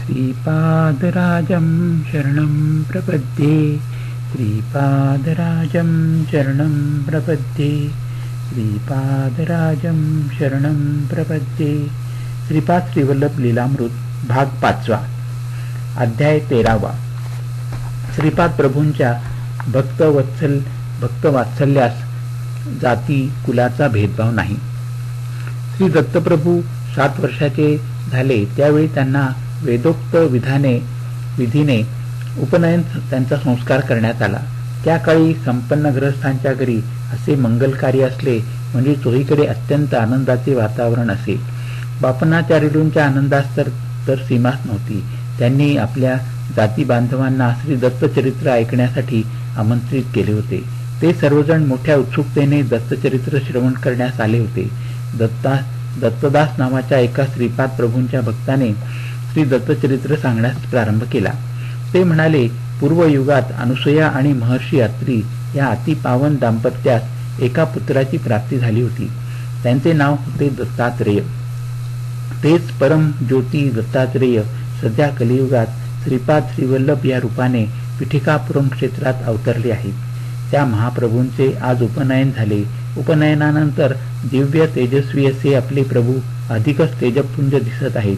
श्रीपादराजं शरणं प्रपद्ये श्रीपादराजं शरणं प्रपद्ये श्रीपादराजं शरणं प्रपद्ये. श्रीपाद श्रीवल्लभ लीलामृत भाग 5. अध्याय 13. श्रीपाद प्रभूंच्या भक्तवात्सल्यास जाती कुलाचा भेदभाव नाही. श्री दत्तप्रभू 7 वर्षाचे झाले त्यावेळी त्यांना वेदोक्त विधीने उपनयन त्यांचा संस्कार करण्यात आला. त्या काळी संपन्न गृहस्थांच्या घरी असे मंगल कार्य असले म्हणजे चोहीकडे अत्यंत आनंदाचे वातावरण असे. बापनाचार्यूंच्या आनंदास तर सीमाच नव्हती. त्यांनी आपल्या जाती बांधवांना श्री दत्तचरित्र ऐकण्यासाठी आमंत्रित केले होते. ते सर्वजण मोठ्या उत्सुकतेने दत्तचरित्र श्रवण करण्यास आले होते. दत्तदास नावाच्या एका श्रीपाद प्रभूंच्या भक्ताने श्री दत्तचरित्र सांगण्यास प्रारंभ केला. ते म्हणाले, पूर्वयुगात अनुसूया आणि महर्षी अत्री या अतिपावन दाम्पत्यास एका पुत्राची प्राप्ती झाली होती. त्यांचे नाव होते दत्तात्रेय. तेच परम ज्योती दत्तात्रेय सध्या कलियुगात श्रीपाद श्रीवल्लभ या रूपाने पिठिकापुरम क्षेत्रात अवतरले आहेत. त्या महाप्रभूंचे आज उपनयन झाले. उपनयनानंतर दिव्य तेजस्वी असे आपले प्रभू अधिकच तेजपुंज दिसत आहेत.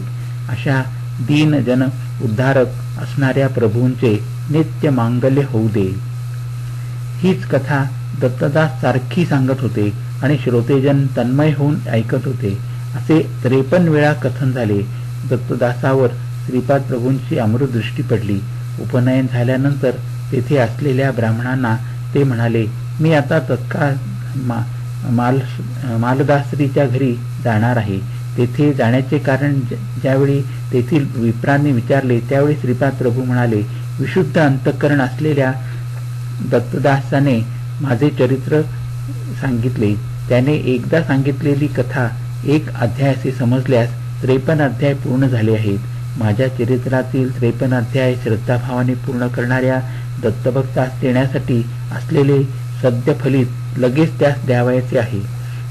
अशा दीन जन उद्धारक असणाऱ्या प्रभूंचे नित्य मांगल्य होऊ दे. हीच कथा दत्तदास सारखी सांगत होते आणि श्रोतेजन तन्मय होऊन ऐकत होते. असे 53 वेळा कथन झाले. दत्तदासावर श्रीपाद प्रभूंची अमृतदृष्टी पडली. उपनयन झाल्यानंतर तेथे असलेल्या ब्राह्मणांना ते म्हणाले, मी आता तत्काळ मालदासरीच्या घरी जाणार आहे. तेथे जाण्याचे कारण ज्यावेळी तेथील विप्रांनी विचारले त्यावेळी श्रीपाद प्रभू म्हणाले, विशुद्ध अंतःकरण असलेल्या दत्तदासाने माझे चरित्र सांगितले. त्याने एकदा सांगितलेली कथा 1 अध्याय असे समजल्यास 53 अध्याय पूर्ण झाले आहेत. माझ्या चरित्रातील 53 अध्याय श्रद्धाभावाने पूर्ण करणाऱ्या दत्तभक्तास देण्यासाठी असलेले सद्यफलित लगेच त्यास द्यावयाचे आहे.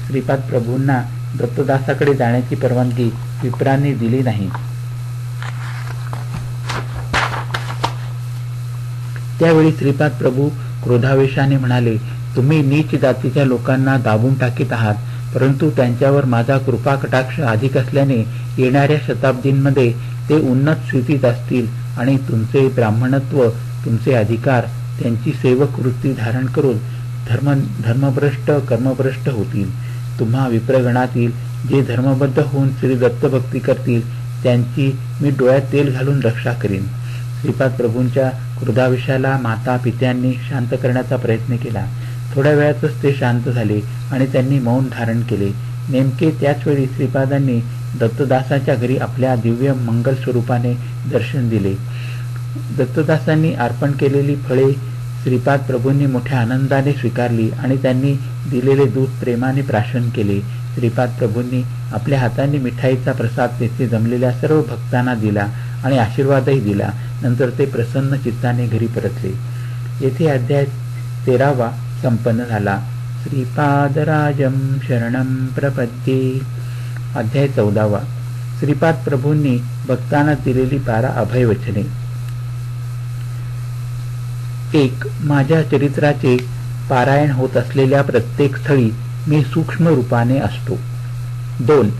श्रीपाद प्रभूंना दत्तदासाकडे जाण्याची परवानगी विप्रांनी दिली नाही. त्यावेळी श्रीपाद प्रभू क्रोधावेशाने म्हणाले, तुम्ही नीच जातीच्या लोकांना दाबून टाकीत आहात, परंतु त्यांच्यावर माझा कृपा कटाक्ष अधिक असल्याने येणाऱ्या शताब्दींमध्ये ते उन्नत स्थितीत असतील आणि तुमचे ब्राह्मणत्व, तुमचे अधिकार त्यांची सेवक वृत्ती धारण करून धर्मभ्रष्ट कर्मभ्रष्ट होतील. तुम्हा विप्रगणातील जे धर्मबद्ध होऊन श्री दत्तभक्ती करतील त्यांची मी डोळ्यात तेल घालून रक्षा करीन. श्रीपाद प्रभूंच्या क्रोधाविषयाला माता पित्यांनी शांत करण्याचा प्रयत्न केला. थोड्या वेळातच ते शांत झाले आणि त्यांनी मौन धारण केले. नेमके त्याच वेळी श्रीपादांनी दत्तदासाच्या घरी आपल्या दिव्य मंगल स्वरूपाने दर्शन दिले. दत्तदासांनी अर्पण केलेली फळे श्रीपाद प्रभूंनी मोठ्या आनंदाने स्वीकारली आणि त्यांनी दिलेले दूध प्रेमाने प्राशन केले. श्रीपाद प्रभूंनी आपल्या हातांनी मिठाईचा प्रसाद तेथे जमलेल्या सर्व भक्तांना दिला आणि आशीर्वादही दिला. नंतर ते प्रसन्न चित्ताने घरी परतले. येथे अध्याय 13 संपन्न झाला. श्रीपादराजं शरणं प्रपद्ये. अध्याय 14. श्रीपाद प्रभूंनी भक्तांना दिलेली 12 अभयवचने. 1. माझ्या चरित्राचे पारायण होत असलेल्या प्रत्येक स्थळी मी सूक्ष्म रूपाने असतो. 2.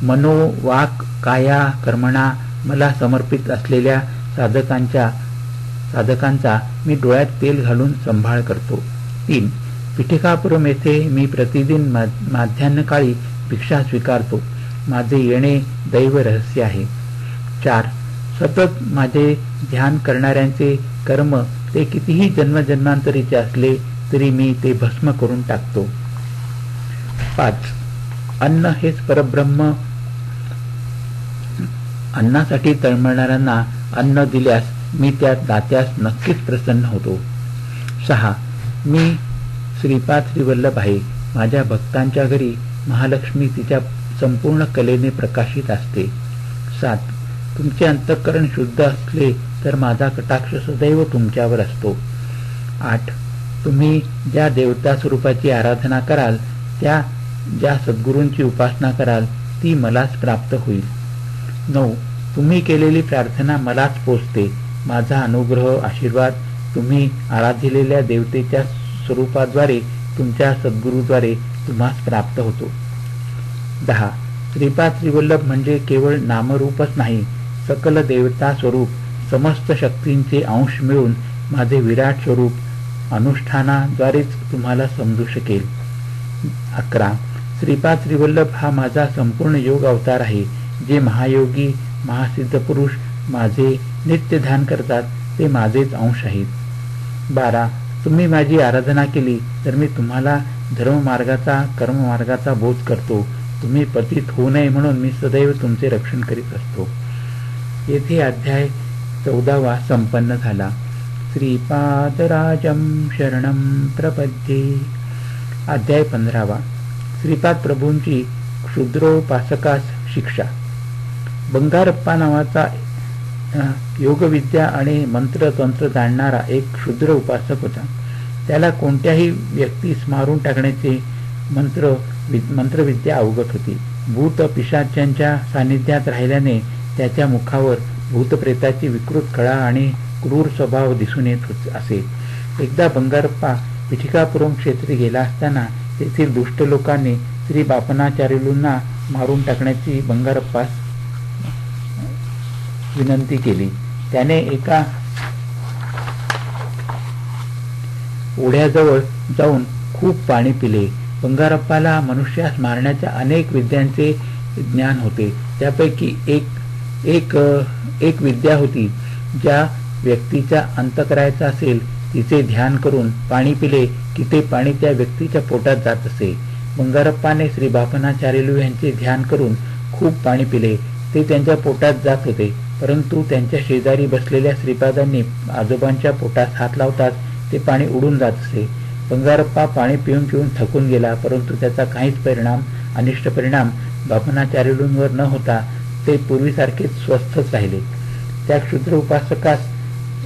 मनो वाक काया कर्मणा मला समर्पित असलेल्या साधकांचा मी डोळ्यात तेल घालून संभाळ करतो. 3. पिठिकापुरम येथे मी प्रतिदिन माध्यान्हकाळी भिक्षा स्वीकारतो. माझे येणे दैव रहस्य आहे. 4. सतत माझे ध्यान करणाऱ्यांचे कर्म ते कितीही जन्मजन्मांतरीचे असले तरी मी ते भस्म करून टाकतो. 5. अन्न हेच परब्रह्म. अन्नासाठी तळमळणाऱ्यांना अन्न दिल्यास मी त्या दात्यास नक्कीच प्रसन्न होतो. 6. मी श्रीपाद श्रीवल्लभ आहे. माझ्या भक्तांच्या घरी महालक्ष्मी तिच्या संपूर्ण कलेने प्रकाशित असते. 7. तुमचे अंतःकरण शुद्ध असले तर माझा कटाक्ष सदैव तुमच्यावर असतो. 8. तुम्ही ज्या देवता स्वरूपाची आराधना कराल, ज्या सद्गुरूंची उपासना कराल ती मलाच प्राप्त होईल. 9. तुम्ही केलेली प्रार्थना मलाच पोचते. माझा अनुग्रह आशीर्वाद तुम्ही आराधिलेल्या देवतेच्या स्वरूपाद्वारे तुमच्या सद्गुरूद्वारे तुम्हास प्राप्त होतो. 10. श्रीपाद श्रीवल्लभ म्हणजे केवळ नामरूपच नाही, सकल देवता स्वरूप समस्त शक्तींचे अंश मिळून माझे विराट स्वरूप अनुष्ठानाद्वारेच तुम्हाला समजू शकेल. 11. श्रीपाद श्रीवल्लभ हा माझा संपूर्ण योग अवतार आहे. जे महायोगी महासिद्ध पुरुष माझे नित्य ध्यान करतात ते माझेच अंश आहेत. 12. तुम्ही माझी आराधना केली तर मी तुम्हाला धर्ममार्गाचा कर्ममार्गाचा बोध करतो. तुम्ही पतित होऊ नये म्हणून मी सदैव तुमचे रक्षण करीत असतो. येथे अध्याय 14 संपन्न झाला. श्रीपादराजं शरणं प्रपद्ये. अध्याय 15. श्रीपाद प्रभूंची क्षुद्रोपासकास शिक्षा. बंगारप्पा नावाचा योगविद्या आणि मंत्रतंत्र जाणणारा एक क्षुद्र उपासक होता. त्याला कोणत्याही व्यक्तीस मारून टाकण्याचे मंत्रविद्या अवगत होती. भूत पिशाच्यांच्या सानिध्यात राहिल्याने त्याच्या मुखावर भूतप्रेताची विकृत कळा आणि क्रूर स्वभाव दिसून येत असे. एकदा बंगारप्पा पिठिकापुरम क्षेत्री गेला असताना तेथील दुष्ट लोकांनी श्री बापनाचार्युलूंना मारून टाकण्याची बंगारप्पास विनंती केली. त्याने एका ओढ्याजवळ जाऊन खूप पाणी पिले. बंगारप्पाला मनुष्यास मारण्याच्या अनेक विद्यांचे ज्ञान होते. त्यापैकी एक विद्या होती. ज्या व्यक्तीचा अंत करायचा असेल तिचे ध्यान करून पाणी पिले की ते पाणी त्या व्यक्तीच्या पोटात जात असे. बंगारप्पाने श्री बापनाचार्युलू यांचे ध्यान करून खूप पाणी पिले. ते त्यांच्या पोटात जात होते, परंतु त्यांच्या शेजारी बसलेल्या श्रीपादांनी आजोबांच्या पोटात हात लावताच ते पाणी उडून जात असे. बंगारप्पा पाणी पिऊन पिऊन थकून गेला, परंतु त्याचा काहीच अनिष्ट परिणाम बापनाचार्युलूंवर न होता ते पूर्वीसारखेच स्वस्थच राहिले. त्या क्षुद्र उपासकास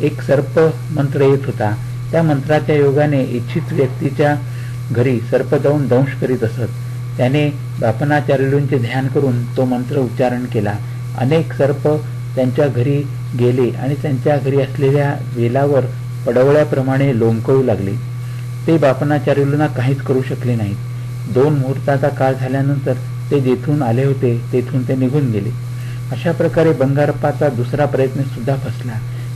एक सर्प मंत्र येत होता. त्या मंत्राच्या योगाने इच्छित व्यक्तीच्या घरी सर्प जाऊन दंश करीत असत. त्याने बापनाचार्युलूंचे ध्यान करून तो मंत्र उच्चारण केला. अनेक सर्प त्यांच्या घरी गेले आणि त्यांच्या घरी असलेल्या वेलावर पडवळ्याप्रमाणे लोंबकळू लागले. ते बापनाचार्युलूंना काहीच करू शकले नाहीत. 2 मुहूर्ताचा काळ झाल्यानंतर ते जेथून आले होते तेथून ते निघून गेले. अशा प्रकारे बंगारप्पाचा दुसरा प्रयत्न सुद्धा फसला.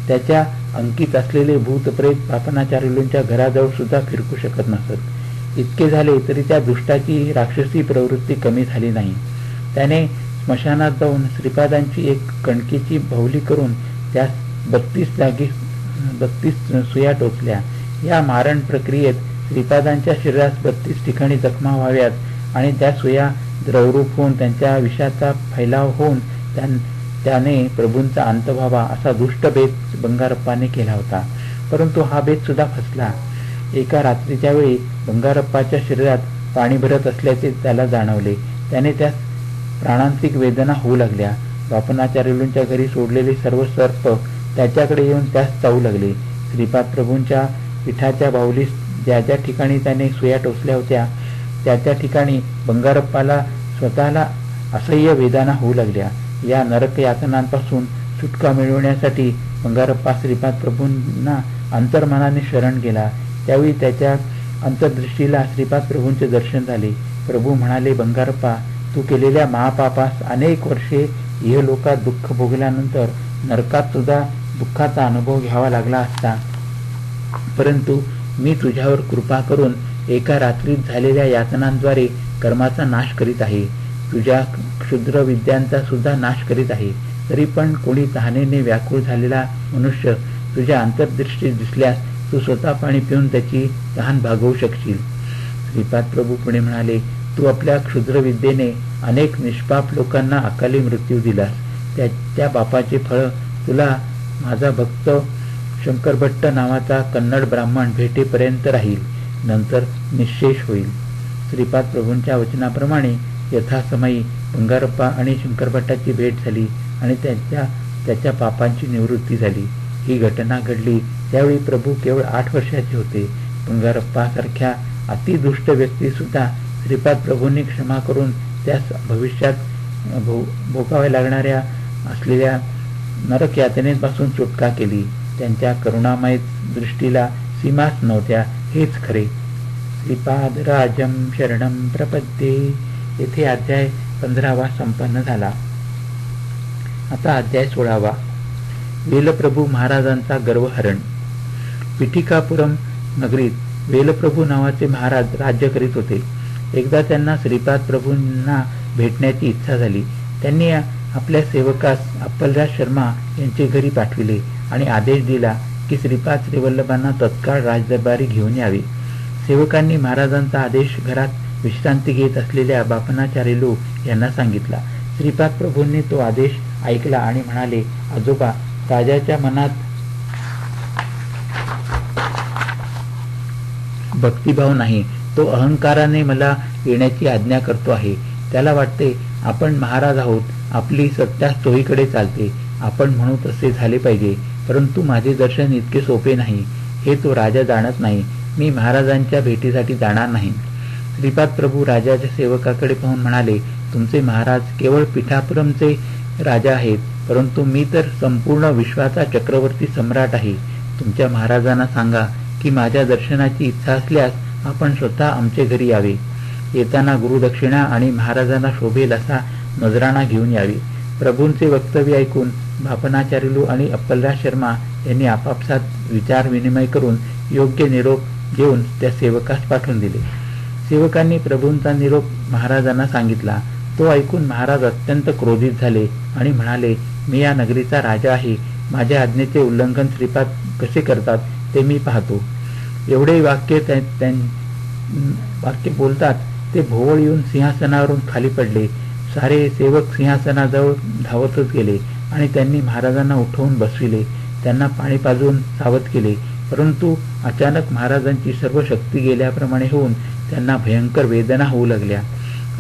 त्याच्या अंकित असलेले भूतप्रेत बापनाचार्युलूंच्या घराजवळ सुद्धा फिरकू शकत नसत. इतके झाले तरी त्या दुष्टाची राक्षसी प्रवृत्ती कमी झाली नाही. त्याने स्मशानात जाऊन श्रीपादांची एक कणकेची बाहुली करून त्यास 32 सुया टोचल्या. या मारण प्रक्रियेत श्रीपादांच्या शरीरास 32 ठिकाणी जखमा व्हाव्यात आणि त्या सुया द्रवरूप होऊन त्यांच्या विषाचा फैलाव होऊन त्याने प्रभूंचा अंत व्हावा असा दुष्ट बेत बंगारप्पाने केला होता. परंतु हा बेत सुद्धा फसला. एका रात्रीच्या वेळी बंगारप्पाच्या शरीरात पाणी भरत असल्याचे त्याला जाणवले. त्याने त्यास प्राणांतिक वेदना होऊ लागल्या. बापनाचार्युलूंच्या घरी सोडलेले सर्व सर्प त्याच्याकडे येऊन त्यास चावू लागले. श्रीपाद प्रभूंच्या पिठाच्या बाहुलीस ज्या ज्या ठिकाणी त्याने सुया टोचल्या होत्या त्या ठिकाणी बंगारप्पाला स्वतःला असह्य वेदना होऊ लागल्या. या नरक यातनांपासून सुटका मिळवण्यासाठी बंगारप्पा श्रीपाद प्रभूंना अंतर्मनाने शरण गेला. त्यावेळी त्याच्या अंतर्दृष्टीला श्रीपाद प्रभूंचे दर्शन झाले. प्रभू म्हणाले, बंगारप्पा, तू केलेल्या महापापास अनेक वर्षे इहलोकात दुःख भोगल्यानंतर नरकात सुद्धा दुःखाचा अनुभव घ्यावा लागला असता, परंतु मी तुझ्यावर कृपा करून एका रात्रीत झालेल्या यातनांद्वारे कर्माचा नाश करीत आहे. तुझ्या क्षुद्र विद्यांचा सुद्धा नाश करीत आहे. तरी पण कोणी तहानेने व्याकुळ झालेला मनुष्य तुझ्या अंतर्दृष्टीत दिसल्यास तू स्वतः पाणी पिऊन त्याची तहान भागवू शकशील. श्रीपाद प्रभू पुढे म्हणाले, तू आपल्या क्षुद्र विद्येने अनेक निष्पाप लोकांना अकाली मृत्यू दिलास. त्या पापाचे फळ तुला माझा भक्त शंकरभट्ट नावाचा कन्नड ब्राह्मण भेटेपर्यंत राहील, नंतर निःशेष होईल. श्रीपाद प्रभूंच्या वचनाप्रमाणे यथासमयी बंगारप्पा आणि शंकरभट्टाची भेट झाली आणि त्याच्या पापांची निवृत्ती झाली. ही घटना घडली त्यावेळी प्रभू केवळ 8 वर्षाचे होते. बंगारप्पा सारख्या अतिदुष्ट व्यक्ती सुद्धा श्रीपाद प्रभूंनी क्षमा करून त्यास भविष्यात भोगाव्या लागणाऱ्या असलेल्या नरक यातनेपासून सुटका केली. त्यांच्या करुणामय दृष्टीला सीमाच नव्हत्या, हेच खरे. श्रीपाद राजम शरणम प्रपद्ये. येथे अध्याय 15वा संपन्न झाला. आता अध्याय 16वा. वेलप्रभू महाराजांचा गर्वहरण. पिठिकापुरम नगरीत वेलप्रभू नावाचे महाराज राज्य करीत होते. एकदा त्यांना श्रीपाद प्रभूंना भेटण्याची इच्छा झाली. त्यांनी आपल्या सेवकास अप्पलराज शर्मा यांचे घरी पाठविले आणि आदेश दिला की श्रीपाद श्रीवल्लभांना तत्काळ राजदरबारी घेऊन यावे. सेवकांनी महाराजांचा आदेश घरात विश्रांती घेत असलेल्या बापनाचार्युलू यांना सांगितला. श्रीपाद प्रभूंनी तो आदेश ऐकला आणि म्हणाले, आजोबा, राजाच्या मनात भक्तिभाव नाही, तो अहंकाराने मला येण्याची आज्ञा करतो आहे. त्याला वाटते आपण महाराज आहोत, आपली सत्ता तोहीकडे चालते, आपण म्हणू तसे झाले पाहिजे. परंतु माझे दर्शन इतके सोपे नाही, हे तो राजा जाणत नाही. मी महाराजांच्या भेटीसाठी जाणार नाही. श्रीपाद प्रभू राजाच्या सेवकाकडे पाहून म्हणाले, तुमचे महाराज केवळ पिठापुरमचे राजा आहेत, परंतु मी तर संपूर्ण विश्वाचा चक्रवर्ती सम्राट आहे. तुमच्या महाराजांना सांगा की माझ्या दर्शनाची इच्छा असल्यास आपण स्वतः आमचे घरी यावे. येताना गुरुदक्षिणा आणि महाराजांना शोभेल असा नजराणा घेऊन यावे. प्रभूंचे वक्तव्य ऐकून बापनाचार्युलू आणि अप्पलराज शर्मा यांनी आपापसात विचार विनिमय करून योग्य निरोप देऊन त्या सेवकास पाठवून दिले. सेवकांनी प्रभूंचा निरोप महाराजांना सांगितला. तो ऐकून महाराज अत्यंत क्रोधित झाले आणि म्हणाले, मी या नगरीचा राजा आहे, माझ्या आज्ञेचे उल्लंघन श्रीपाद कसे करतात ते मी पाहतो. एवढे वाक्य बोलतात ते भोवळ येऊन सिंहासनावरून खाली पडले. सारे सेवक सिंहासनाजवळ धावतच गेले आणि त्यांनी महाराजांना उठवून बसविले. त्यांना पाणी पाजून सावध केले. परंतु अचानक महाराजांची सर्व शक्ती गेल्याप्रमाणे होऊन त्यांना भयंकर वेदना होऊ लागल्या.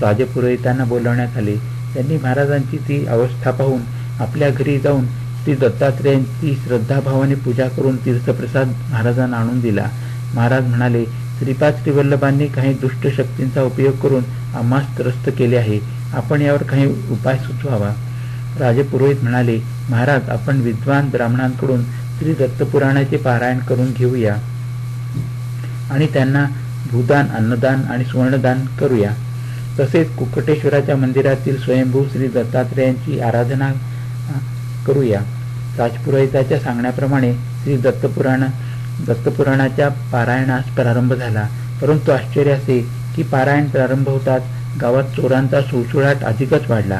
राजपुरोहितांना बोलावण्यात आले. त्यांनी महाराजांची ती अवस्था पाहून आपल्या घरी जाऊन श्री दत्तात्रेयांची श्रद्धाभावाने पूजा करून तीर्थप्रसाद महाराजांना आणून दिला. महाराज म्हणाले, श्रीपाद श्रीवल्लभांनी काही दुष्ट शक्तींचा उपयोग करून आम्हास त्रस्त केले आहे. आपण यावर काही उपाय सुचवावा. राजपुरोहित म्हणाले, महाराज, आपण विद्वान ब्राह्मणांकडून श्री दत्तपुराणाचे पारायण करून घेऊया आणि त्यांना भूदान, अन्नदान आणि सुवर्णदान करूया. तसेच कुक्कटेश्वराच्या मंदिरातील स्वयंभू श्री दत्तात्रेयांची आराधना करूया. राजपुरोहिताच्या सांगण्याप्रमाणे श्री दत्तपुराणाच्या पारायणास प्रारंभ झाला. परंतु आश्चर्य असे की पारायण प्रारंभ होताच गावात चोरांचा सुळसुळाट अधिकच वाढला.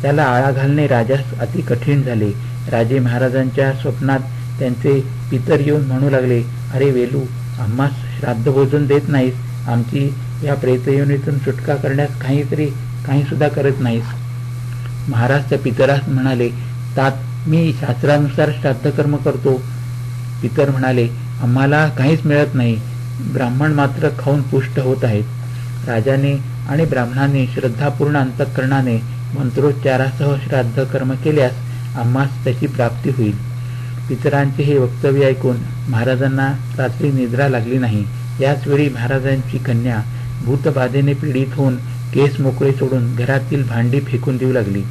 त्याला आळा घालणे राजास अति कठीण झाले. राजे महाराजांच्या स्वप्नात त्यांचे पितर येऊन म्हणू लागले, अरे वेलू, आम्हास श्राद्ध भोजन देत नाहीस, आमची या प्रेतयोनीतून सुटका करण्यास काही सुद्धा करत नाहीस. महाराज त्या पितरास म्हणाले, तात, मी शास्त्रानुसार श्राद्धकर्म करतो. पितर म्हणाले, आम्हाला काहीच मिळत नाही, ब्राह्मण मात्र खाऊन पुष्ट होत आहेत. राजाने आणि ब्राह्मणाने श्रद्धापूर्ण अंतःकरणाने मंत्रोच्चारासह श्राद्ध कर्म केल्यास आम्हास त्याची प्राप्ती होईल. पितरांचे हे वक्तव्य ऐकून महाराजांना रात्री निद्रा लागली नाही. याच वेळी महाराजांची कन्या भूतबाधेने पीडित होऊन केस मोकळे सोडून घरातील भांडी फेकून देऊ लागली.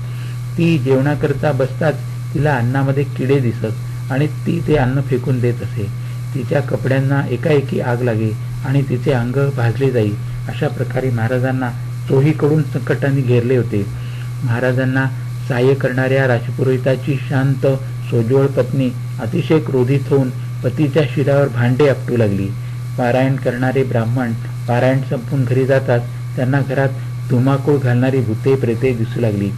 ती जेवणाकरता बसताच तिला अन्नामध्ये किडे दिसत आणि ती ते अन्न फेकून देत असे. तिच्या कपड्यांना एकाएकी आग लागे आणि तिचे अंग भाजले जाई. अशा प्रकारे महाराजांना चोहीकडून संकटाने घेरले होते. महाराजांना सहाय्य करणाऱ्या राजपुरोहिताची शांत सोज्वळ पत्नी अतिशय क्रोधित होऊन पतीच्या शिरावर भांडे आपटू लागली. पारायण करणारे ब्राह्मण पारायण संपून घरी जातात त्यांना घरात धुमाकूळ घालणारी भूते प्रेते दिसू लागली.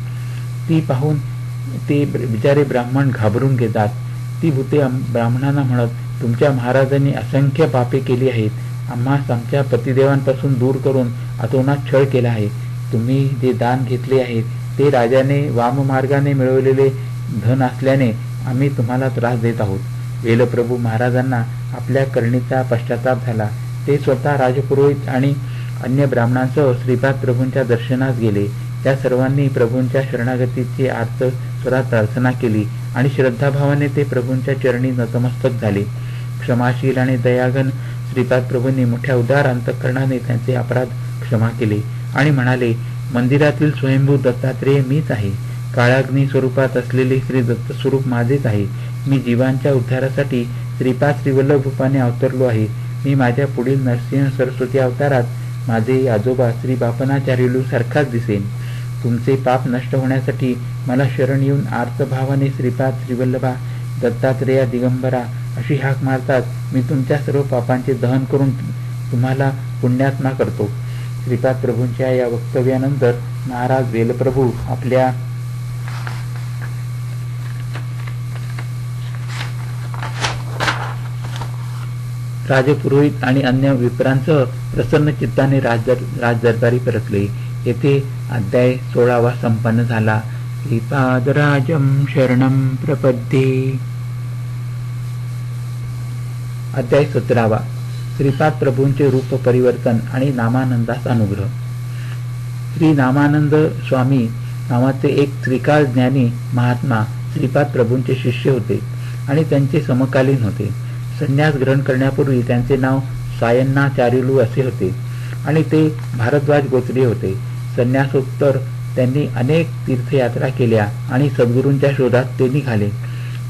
ती पाहून ते बिचारे ब्राह्मण घाबरून घेतात. ती भूते ब्राह्मणांना म्हणत, तुमच्या महाराजांनी असंख्य पापे केली आहेत. आम्हास आमच्या पतिदेवांपासून दूर करून अतोनात छळ केला आहे. तुम्ही जे दान घेतले आहे ते राजाने वाममार्गाने मिळवलेले धन असल्याने आम्ही तुम्हाला त्रास देत आहोत. वेलप्रभू महाराजांना आपल्या करणीचा पश्चाताप झाला. ते स्वतः राजपुरोहित आणि अन्य ब्राह्मणांसह श्रीपाद प्रभूंच्या दर्शनास गेले. त्या सर्वांनी प्रभूंच्या शरणागतीची आर्त स्वरात प्रार्थना केली आणि श्रद्धाभावाने ते प्रभूंच्या चरणी नतमस्तक झाले. क्षमाशील आणि दयाघन श्रीपाद प्रभूंनी मोठ्या उदार अंतःकरणाने त्यांचे अपराध क्षमा केले आणि म्हणाले, मंदिरातील स्वयंभू दत्तात्रेय मीच आहे. काळाग्नी स्वरूपात असलेले श्री दत्त स्वरूप माझेच आहे. मी जीवांच्या उद्धारासाठी श्रीपाद श्रीवल्लभ रूपाने अवतरलो आहे. मी माझ्या पुढील नरसिंह सरस्वती अवतारात माझे आजोबा श्री बापनाचार्युलू सारखाच दिसेन. तुमचे पाप नष्ट होण्यासाठी मला शरण येऊन आर्तभावाने श्रीपाद श्रीवल्लभा दत्तात्रेया दिगंबरा अशी हाक मारतात मी तुमच्या सर्व पापांचे दहन करून तुम्हाला पुण्यात्मा करतो. श्रीपाद प्रभूंच्या या वक्तव्यानंतर महाराज वेलप्रभू आपल्या राजपुरोहित आणि अन्य विप्रांसह प्रसन्न चित्ताने राजदरबारी परतले. येथे अध्याय 16 संपन्न झाला. श्रीपादराजं शरणं प्रपद्ये. अध्याय 17 श्रीपाद प्रभूंचे रूप परिवर्तन आणि नामानंदाचा अनुग्रह. श्री नामानंद स्वामी नावाचे एक त्रिकाळ ज्ञानी महात्मा श्रीपाद प्रभूंचे शिष्य होते आणि त्यांचे समकालीन होते. संन्यास ग्रहण करण्यापूर्वी त्यांचे नाव सायन्नाचार्युलू असे होते आणि ते भारद्वाज गोत्रीय होते. संन्यासोत्तर त्यांनी अनेक तीर्थयात्रा केल्या आणि सद्गुरूंच्या शोधात ते निघाले.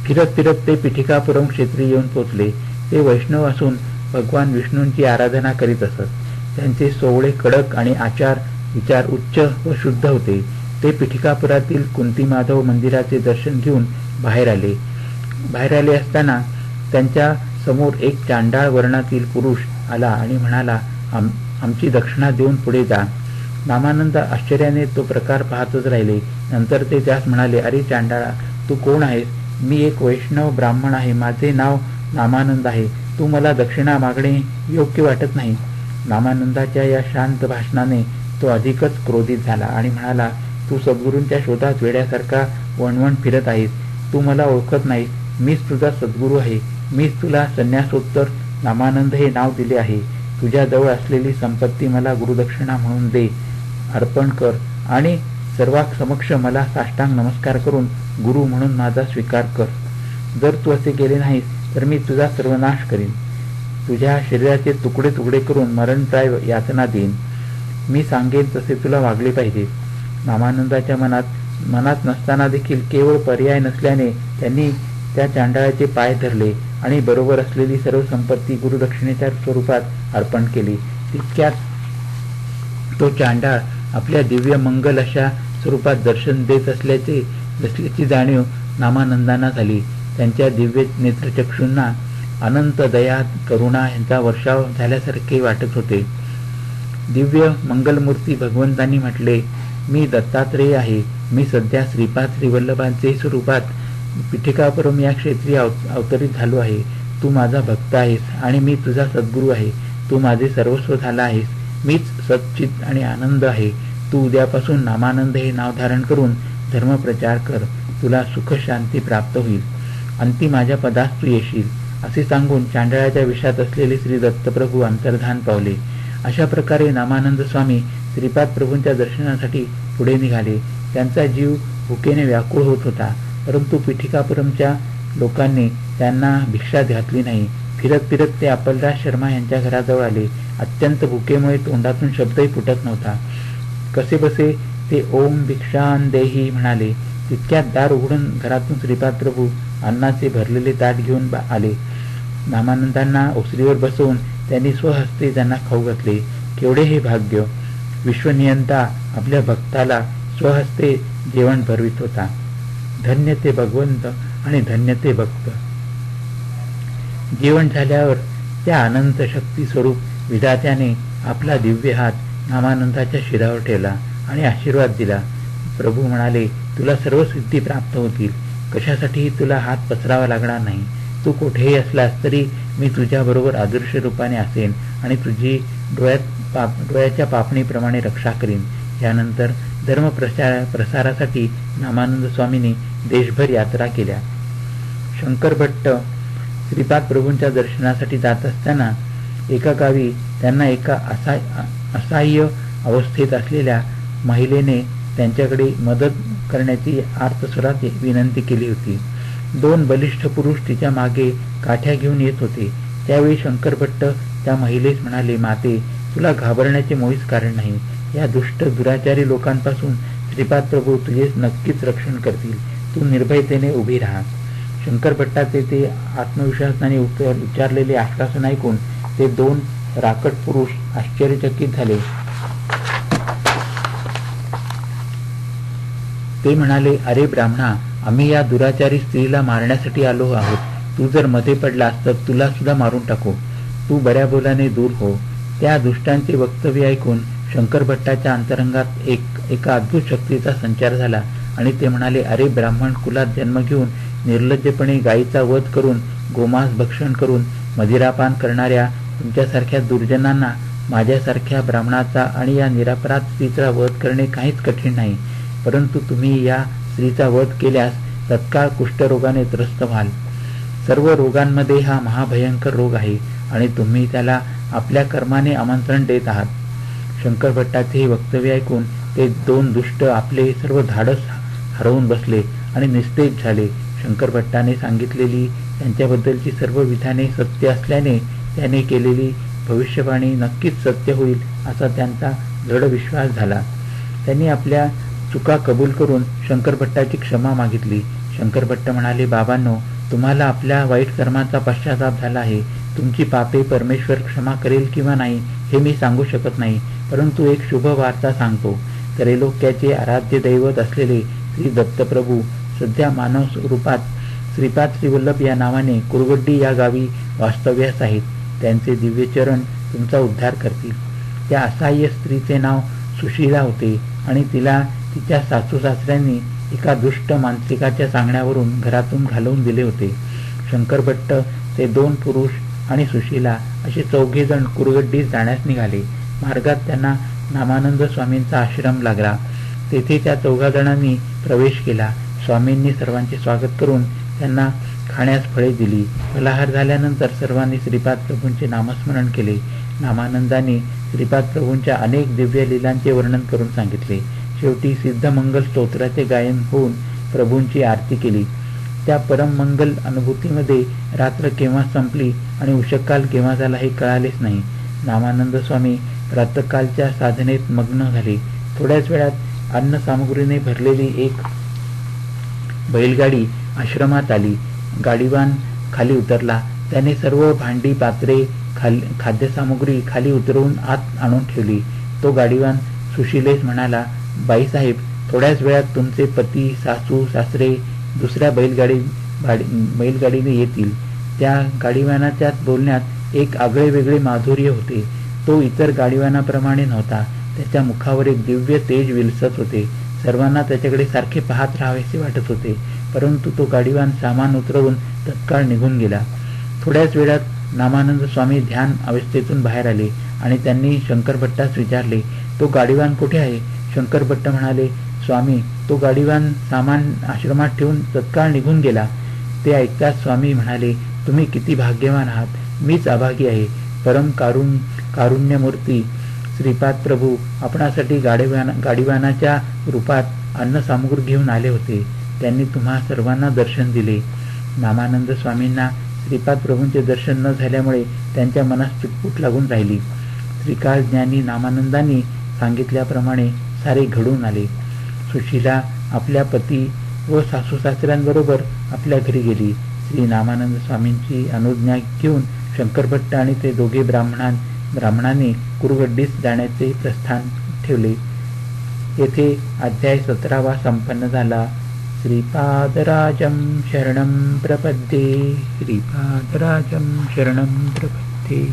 फिरत फिरत ते पिठिकापुरम क्षेत्री येऊन पोचले. ते वैष्णव असून भगवान विष्णूंची आराधना करीत असत. त्यांचे सोवळे कडक आणि आचार विचार उच्च व शुद्ध होते. ते पिठिकापुरातील कुंतीमाधव मंदिराचे दर्शन घेऊन बाहेर आले असताना त्यांच्या समोर एक चांडाळ वर्णातील पुरुष आला आणि म्हणाला, आमची दक्षिणा देऊन पुढे जा. नामानंद आश्चर्याने तो प्रकार पाहतच राहिले. नंतर ते त्यास म्हणाले, अरे चांडाळा, तू कोण आहेस? मी एक वैष्णव ब्राह्मण आहे. माझे नाव नामानंद आहे. तू मला दक्षिणा मागणे योग्य वाटत नाही. नामानंदाच्या या शांत भाषणाने तो अधिकच क्रोधित झाला आणि म्हणाला, तू सद्गुरूंच्या शोधात वेड्यासारखा वणवण फिरत आहेस. तू मला ओळखत नाहीस. मीच तुझा सद्गुरू आहे. मीच तुला संन्यासोत्तर नामानंद हे नाव दिले आहे. तुझ्याजवळ असलेली संपत्ती मला गुरुदक्षिणा म्हणून दे, अर्पण कर आणि सर्वांसमक्ष मला साष्टांग नमस्कार करून गुरु म्हणून माझा स्वीकार कर. जर तू असे केले नाहीस तर मी तुझा सर्वनाश करीन. तुझ्या शरीराचे तुकडे तुकडे करून मरणप्राय यातना देईन. मी सांगेन तसे तुला वागले पाहिजे. नामानंदाच्या मनात नसताना देखील केवळ पर्याय नसल्याने त्यांनी त्या चांडाळाचे पाय धरले आणि बरोबर असलेली सर्व संपत्ती गुरुदक्षिणेच्या स्वरूपात अर्पण केली. तितक्यात तो चांडाळ आपल्या दिव्य मंगल अशा स्वरूपात दर्शन देत असल्याची जाणीव नामानंदांना झाली. त्यांच्या दिव्य नेत्रचक्षूंना अनंत दया करुणा यांचा वर्षाव झाल्यासारखे वाटत होते. दिव्य मंगलमूर्ती भगवंतांनी म्हटले, मी दत्तात्रेय आहे. मी सध्या श्रीपाद श्रीवल्लभांचे स्वरूपात पिठिकापुरम या क्षेत्री अवतरित झालो आहे. तू माझा भक्त आहेस आणि मी तुझा सद्गुरू आहे. तू माझे सर्वस्व झाला आहेस. मीच सच्चित आणि आनंद आहे. तू उद्यापासून नामानंद हे नाव धारण करून धर्मप्रचार कर. तुला सुख शांती प्राप्त होईल. अंती माझ्या पदास तू येशील. असे सांगून चांडाळाच्या विषात असलेले श्री दत्तप्रभू अंतर्धान पावले. अशा प्रकारे नामानंद स्वामी श्रीपाद प्रभूंच्या दर्शनासाठी पुढे निघाले. त्यांचा जीव भुकेने व्याकुळ होत होता, परंतु पिठिकापुरमच्या लोकांनी त्यांना भिक्षा घातली नाही. फिरत फिरत ते अपलराज शर्मा यांच्या घराजवळ आले. अत्यंत भुकेमुळे तोंडातून शब्दही फुटत नव्हता. कसेबसे ते ओम भिक्षान देही म्हणाले. तितक्यात दार उघडून घरातून श्रीपाद प्रभू अन्नाचे भरलेले ताट घेऊन आले. नामानंदांना ओसरीवर बसवून त्यांनी स्वहस्ते त्यांना खाऊ घातले. केवढे हे भाग्य! विश्वनियंता आपल्या भक्ताला स्वहस्ते जेवण भरवित होता. धन्य ते भगवंत आणि धन्य ते भक्त. जेवण झाल्यावर त्या अनंत शक्ती स्वरूप विधात्याने आपला दिव्य हात नामानंदाच्या शिरावर ठेवला आणि आशीर्वाद दिला. प्रभू म्हणाले, तुला सर्व सिद्धी प्राप्त होतील. कशासाठीही तुला हात पसरावा लागणार नाही. तू कुठेही असलास तरी मी तुझ्याबरोबर अदृश्य रूपाने असेन आणि तुझी डोळ्याच्या पापणीप्रमाणे रक्षा करीन. यानंतर धर्म प्रसारासाठी नामानंद स्वामींनी देशभर यात्रा केल्या. शंकर भट्ट श्रीपाद प्रभूंच्या दर्शनासाठी जात असताना एका गावी त्यांना एका असहाय्य अवस्थेत असलेल्या महिलेने त्यांच्याकडे मदत करण्याची आर्तस्वरात विनंती केली होती. 2 बलिष्ठ पुरुष तिच्या मागे काठ्या घेऊन येत होते. त्यावेळी शंकर भट्ट त्या महिलेस म्हणाले, माते, तुला घाबरण्याचे मुळीच कारण नाही. या दुष्ट दुराचारी लोकांपासून श्रीपाद प्रभू तुझे नक्कीच रक्षण करतील, तू निर्भयतेने उभी राहा. शंकर भट्टाचे ते आत्मविश्वासाने उच्चारलेले आश्वासन ऐकून ते दोन राकट पुरुष आश्चर्यचकित झाले. ते म्हणाले, अरे ब्राह्मणा, आम्ही या दुराचारी स्त्रीला मारण्यासाठी आलो आहोत. तू जर मध्ये पडलास तर तुला सुद्धा मारून टाकू. तू बऱ्या बोलाने दूर हो. त्या दुष्टांचे वक्तव्य ऐकून शंकर भट्टाच्या अंतरंगात एका अद्भुत शक्तीचा संचार झाला आणि ते म्हणाले, अरे ब्राह्मण कुलात जन्म घेऊन निर्लज्जपणे गायीचा वध करून गोमांस भक्षण करून मदिरापान करणाऱ्या तुमच्यासारख्या दुर्जनांना माझ्यासारख्या ब्राह्मणाचा आणि या निरपराध स्त्रीचा वध करणे काहीच कठीण नाही. परंतु तुम्ही या स्त्रीचा वध केल्यास तत्काळ कुष्ठरोगाने त्रस्त व्हाल. सर्व रोगांमध्ये हा महाभयंकर रोग आहे आणि तुम्ही त्याला आपल्या कर्माने आमंत्रण देत आहात. शंकर भट्टाचे हे वक्तव्य ऐकून ते दोन दुष्ट आपले सर्व धाडस हरवून बसले आणि निस्तेज झाले. शंकर भट्टाने सांगितलेली त्यांच्याबद्दलची सर्व विधाने सत्य असल्याने त्याने केलेली भविष्यवाणी नक्कीच सत्य होईल असा त्यांचा दृढ विश्वास झाला. त्यांनी आपल्या चुका कबूल करून शंकर भट्टाची क्षमा मागितली. शंकर भट्ट म्हणाले, बाबांनो, तुम्हाला आपल्या वाईट कर्माचा पश्चाताप झाला आहे. तुमची पापे परमेश्वर क्षमा करेल किंवा नाही हे मी सांगू शकत नाही, परंतु एक शुभ वार्ता सांगतो. त्रैलोक्याचे आराध्य दैवत असलेले श्री दत्तप्रभू सध्या मानव रूपात श्रीपाद श्रीवल्लभ या नावाने कुरगड्डी या गावी वास्तव्यास आहेत. त्यांचे दिव्य चरण तुमचा उद्धार करतील. त्या असहाय्य स्त्रीचे नाव सुशीला होते आणि तिला तिच्या सासू सासऱ्यांनी एका दुष्ट मानसिकाच्या सांगण्यावरून घरातून घालवून दिले होते. शंकर भट्ट, ते दोन पुरुष आणि सुशीला असे 4 जण कुरगड्डीस जाण्यास निघाले. मार्गात त्यांना नामानंद स्वामींचा आश्रम लागला. तेथे त्या 4 जणांनी प्रवेश केला. स्वामींनी सर्वांचे स्वागत करून त्यांना खाण्यास फळे दिली. फलाहार झाल्यानंतर सर्वांनी श्रीपाद प्रभूंचे नामस्मरण केले. नामानंदांनी श्रीपाद प्रभूंच्या अनेक दिव्य लीलांचे वर्णन करून सांगितले. शेवटी सिद्धमंगल स्तोत्राचे गायन होऊन प्रभूंची आरती केली. त्या परममंगल अनुभूतीमध्ये रात्र केव्हा संपली आणि उषःकाल केव्हा झाला हे कळालेच नाही. नामानंद स्वामी प्रातःकालच्या साधनेत मग्न झाले. थोड्याच वेळात अन्न सामग्रीने भरलेली एक बैलगाडी आश्रमात आली. गाडीवान खाली उतरला. त्याने सर्व भांडी पात्रे खाद्यसामुग्री खाली उतरवून आत आणून ठेवली. तो गाडीवान सुशीलेस म्हणाला, बाईसाहेब, थोड्याच वेळात तुमचे पती, सासू सासरे दुसऱ्या बैलगाडीने येतील. त्या गाडीवानाच्या बोलण्यात एक आगळे वेगळे माधुर्य होते. तो इतर गाडीवानाप्रमाणे नव्हता. त्याच्या मुखावर एक दिव्य तेज विलसत होते. सर्वांना त्याच्याकडे सारखे पाहत राहावेसे वाटत होते. परंतु तो गाडीवान सामान उतरवून तत्काळ निघून गेला. थोड्याच वेळात नामानंद स्वामी ध्यान अवस्थेतून बाहेर आले आणि त्यांनी शंकर भट्टास विचारले, तो गाडीवान कुठे आहे? शंकर भट्ट म्हणाले, स्वामी, तो गाडीवान सामान आश्रमात ठेवून तत्काळ निघून गेला. ते ऐकताच स्वामी म्हणाले, तुम्ही किती भाग्यवान आहात. मीच अभागी आहे. परम कारुण्यमूर्ती श्रीपाद प्रभू आपणासाठी गाडीवानाच्या रूपात अन्न सामुग्री घेऊन आले होते. त्यांनी तुम्हा सर्वांना दर्शन दिले. नामानंद स्वामींना श्रीपाद प्रभूंचे दर्शन न झाल्यामुळे त्यांच्या मनास चुटपुट लागून राहिली. श्रीकाल ज्ञानी नामानंदांनी सांगितल्याप्रमाणे सारे घडून आले. सुशीला आपल्या पती व सासू सासऱ्यांबरोबर आपल्या घरी गेली. श्री नामानंद स्वामींची अनुज्ञा घेऊन शंकर भट्ट आणि ते दोघे ब्राह्मणांनी कुरगड्डीस जाण्याचे प्रस्थान ठेवले. येथे अध्याय 17 संपन्न झाला. श्रीपादराजं शरणं प्रपद्ये. श्रीपादराजं शरणं प्रपद्ये.